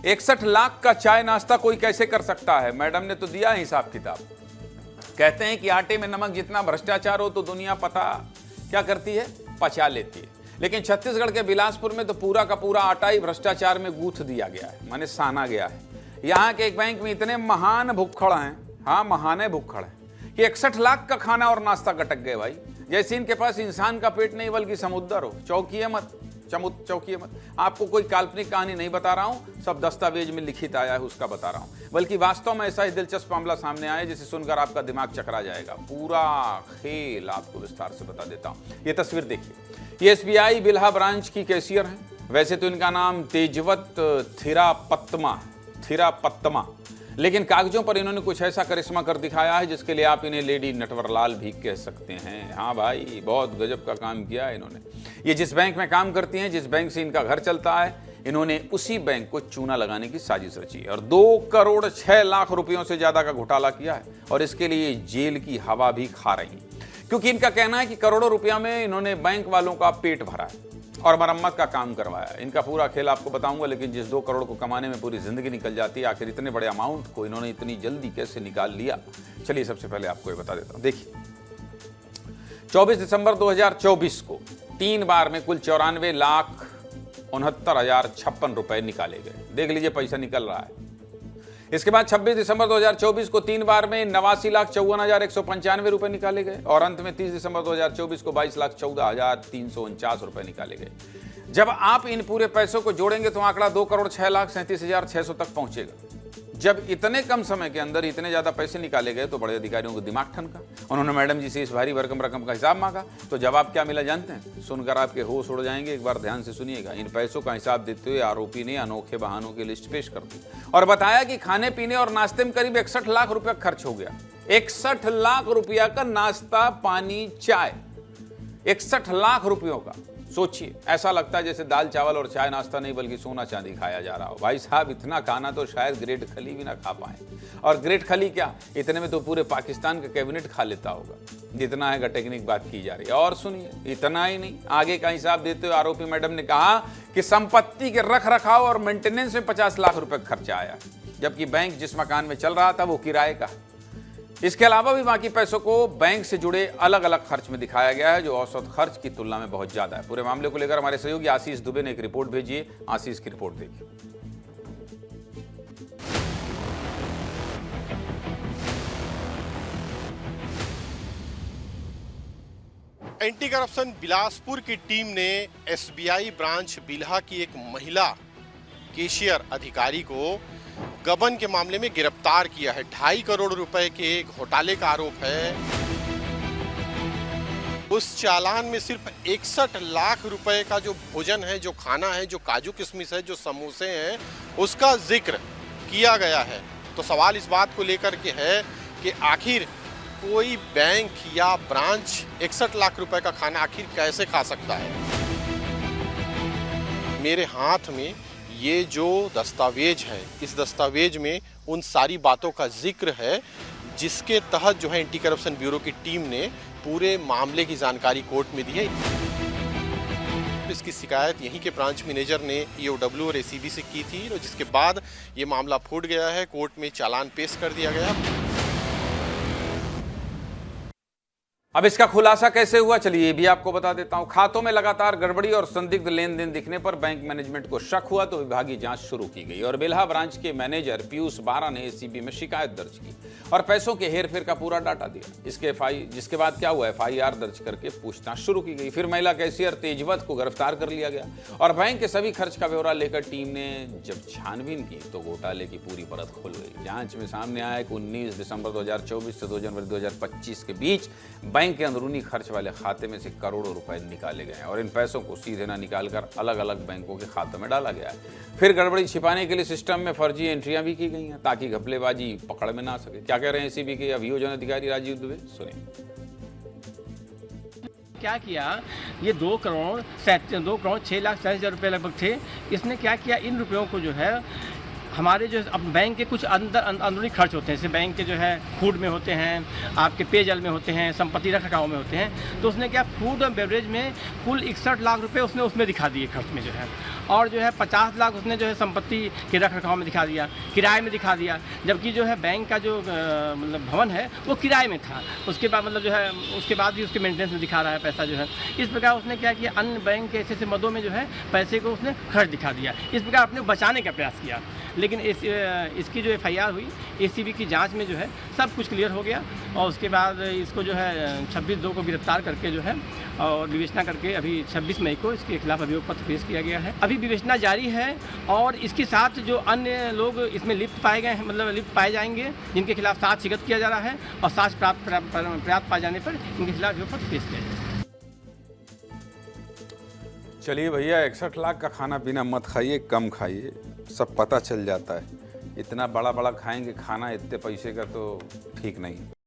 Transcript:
61 लाख का चाय नाश्ता कोई कैसे कर सकता है? मैडम ने तो दिया हिसाब किताब। कहते हैं कि आटे में नमक जितना भ्रष्टाचार हो तो दुनिया पता क्या करती है, पचा लेती है। लेकिन छत्तीसगढ़ के बिलासपुर में तो पूरा का पूरा आटा ही भ्रष्टाचार में गूंथ दिया गया है, माने साना गया है। यहाँ के एक बैंक में इतने महान भुक्खड़ हैं, हाँ महान भुक्खड़ हैं, कि 61 लाख का खाना और नाश्ता गटक गए भाई। जैसे इनके पास इंसान का पेट नहीं बल्कि समुद्र हो। चौंकिए मत, चौंकिए मत। आपको कोई काल्पनिक कहानी नहीं बता रहा हूं, सब दस्तावेज में लिखित आया है उसका बता रहा हूं, बल्कि वास्तव में ऐसा ही दिलचस्प मामला सामने आया जिसे सुनकर आपका दिमाग चकरा जाएगा। पूरा खेल आपको विस्तार से बता देता हूं। ये तस्वीर देखिए, ये SBI बिल्हा ब्रांच की कैशियर हैं। वैसे तो इनका नाम तेजवत थिरापत्तमा, लेकिन कागजों पर इन्होंने कुछ ऐसा करिश्मा कर दिखाया है जिसके लिए आप इन्हें लेडी नटवरलाल भी कह सकते हैं। हाँ भाई, बहुत गजब का काम किया है इन्होंने। ये जिस बैंक में काम करती हैं, जिस बैंक से इनका घर चलता है, इन्होंने उसी बैंक को चूना लगाने की साजिश रची है और 2 करोड़ 6 लाख रुपयों से ज्यादा का घोटाला किया है और इसके लिए जेल की हवा भी खा रही है, क्योंकि इनका कहना है कि करोड़ों रुपया में इन्होंने बैंक वालों का पेट भरा है और मरम्मत का काम करवाया। इनका पूरा खेल आपको बताऊंगा, लेकिन जिस 2 करोड़ को कमाने में पूरी जिंदगी निकल जाती है, आखिर इतने बड़े अमाउंट को इन्होंने इतनी जल्दी कैसे निकाल लिया, चलिए सबसे पहले आपको ये बता देता हूं। देखिए, 24 दिसंबर 2024 को 3 बार में कुल 94,69,056 रुपए निकाले गए। देख लीजिए, पैसा निकल रहा है। इसके बाद 26 दिसंबर 2024 को 3 बार में 89,54,195 रुपए निकाले गए और अंत में 30 दिसंबर 2024 को 22,14,349 रुपए निकाले गए। जब आप इन पूरे पैसों को जोड़ेंगे तो आंकड़ा 2,37,37,600 तक पहुंचेगा। जब इतने कम समय के अंदर इतने ज्यादा पैसे निकाले गए तो बड़े अधिकारियों को दिमाग ठनका। उन्होंने मैडम जी से इस भारी भरकम रकम का हिसाब मांगा तो जवाब क्या मिला जानते हैं? सुनकर आपके होश उड़ जाएंगे। एक बार ध्यान से सुनिएगा। इन पैसों का हिसाब देते हुए आरोपी ने अनोखे बहानों की लिस्ट पेश कर दी और बताया कि खाने पीने और नाश्ते में करीब 61 लाख रुपया खर्च हो गया। 61 लाख रुपया का नाश्ता, पानी, चाय, 61 लाख रुपयों का। सोचिए, ऐसा लगता है जैसे दाल चावल और चाय नाश्ता नहीं बल्कि सोना चांदी खाया जा रहा हो। भाई साहब, इतना खाना तो शायद ग्रेट खली भी ना खा पाए, और ग्रेट खली क्या, इतने में तो पूरे पाकिस्तान का कैबिनेट खा लेता होगा, जितना है टेक्निक बात की जा रही है। और सुनिए, इतना ही नहीं, आगे का हिसाब देते हुए आरोपी मैडम ने कहा कि संपत्ति के रख रखाव और मेंटेनेंस में 50 लाख रुपए खर्चा आया, जबकि बैंक जिस मकान में चल रहा था वो किराए का। इसके अलावा भी बाकी पैसों को बैंक से जुड़े अलग अलग खर्च में दिखाया गया है, जो औसत खर्च की तुलना में बहुत ज्यादा है। पूरे मामले को लेकर हमारे सहयोगी आशीष दुबे ने एक रिपोर्ट भेजी है। आशीष की रिपोर्ट देखिए। एंटी करप्शन बिलासपुर की टीम ने SBI ब्रांच बिल्हा की एक महिला कैशियर अधिकारी को गबन के मामले में गिरफ्तार किया है। 2.5 करोड़ रुपए के घोटाले का आरोप है। उस चालान में सिर्फ 61 लाख रुपए का जो भोजन है, जो खाना है, जो काजू किशमिश है, जो समोसे हैं, उसका जिक्र किया गया है। तो सवाल इस बात को लेकर के है कि आखिर कोई बैंक या ब्रांच 61 लाख रुपए का खाना आखिर कैसे खा सकता है। मेरे हाथ में ये जो दस्तावेज है, इस दस्तावेज में उन सारी बातों का जिक्र है जिसके तहत जो है एंटी करप्शन ब्यूरो की टीम ने पूरे मामले की जानकारी कोर्ट में दी है। इसकी शिकायत यहीं के ब्रांच मैनेजर ने EOW और ACB से की थी और जिसके बाद ये मामला फूट गया है। कोर्ट में चालान पेश कर दिया गया। अब इसका खुलासा कैसे हुआ, चलिए ये भी आपको बता देता हूं। खातों में लगातार गड़बड़ी और संदिग्ध लेन देन दिखने पर बैंक मैनेजमेंट को शक हुआ तो विभागीय जांच शुरू की गई और बिल्हा ब्रांच के मैनेजर पीयूष बारा ने ACB में शिकायत दर्ज की और पैसों के हेरफेर का पूरा डाटा दिया। जिसके बाद क्या हुआ, FIR दर्ज करके पूछताछ शुरू की गई। फिर महिला कैशियर तेजवत को गिरफ्तार कर लिया गया और बैंक के सभी खर्च का ब्यौरा लेकर टीम ने जब छानबीन की तो घोटाले की पूरी परत खुल गई। जांच में सामने आया कि 19 दिसंबर 2024 से 2 जनवरी 2025 के बीच बैंक के अंदरूनी खर्च वाले खाते में से करोड़ों रुपए निकाले गए हैं और इन पैसों को सीधे ना निकालकर अलग अलग बैंकों के खातों में डाला गया है। फिर गड़बड़ी छिपाने के लिए सिस्टम में फर्जी एंट्रियां भी की गई हैं ताकि घपलेबाजी पकड़ में ना सके। क्या कह रहे हैं ACB के अभियोजन अधिकारी राजीव दुबे, सुनिए। क्या किया, ये 2 करोड़ 6 लाख 40 हज़ार रुपये लगभग थे। इसने क्या किया, इन रुपयों को जो है हमारे जो अब बैंक के कुछ अंदरूनी खर्च होते हैं, जैसे बैंक के जो है फूड में होते हैं, आपके पेयजल में होते हैं, संपत्ति रख रखाव में होते हैं। तो उसने क्या फूड और बेवरेज में कुल 61 लाख रुपए उसने उसमें दिखा दिए खर्च में जो है, और जो है 50 लाख उसने जो है संपत्ति के रख रखाव में दिखा दिया, किराए में दिखा दिया। जबकि जो है बैंक का जो मतलब भवन है वो किराए में था, उसके बाद मतलब जो है उसके बाद भी उसके मेंटेनेंस में दिखा रहा है पैसा जो है। इस प्रकार उसने क्या किया, अन्य बैंक के ऐसे ऐसे मदों में जो है पैसे को उसने खर्च दिखा दिया। इस प्रकार अपने बचाने का प्रयास किया। लेकिन इसकी जो FIR हुई ACB की जांच में जो है सब कुछ क्लियर हो गया, और उसके बाद इसको जो है 26/2 को गिरफ्तार करके जो है और विवेचना करके अभी 26 मई को इसके खिलाफ अभियोग पत्र पेश किया गया है। अभी विवेचना जारी है, और इसके साथ जो अन्य लोग इसमें लिप्त पाए गए हैं, मतलब लिप्त पाए जाएंगे, जिनके खिलाफ साक्ष्य गत किया जा रहा है, और साक्ष्य प्राप्त पाए जाने पर इनके खिलाफ अभियोग पत्र पेश किया जाएगा। चलिए भैया, 61 लाख का खाना पीना मत खाइए, कम खाइए, सब पता चल जाता है। इतना बड़ा बड़ा खाएंगे खाना इतने पैसे का तो ठीक नहीं।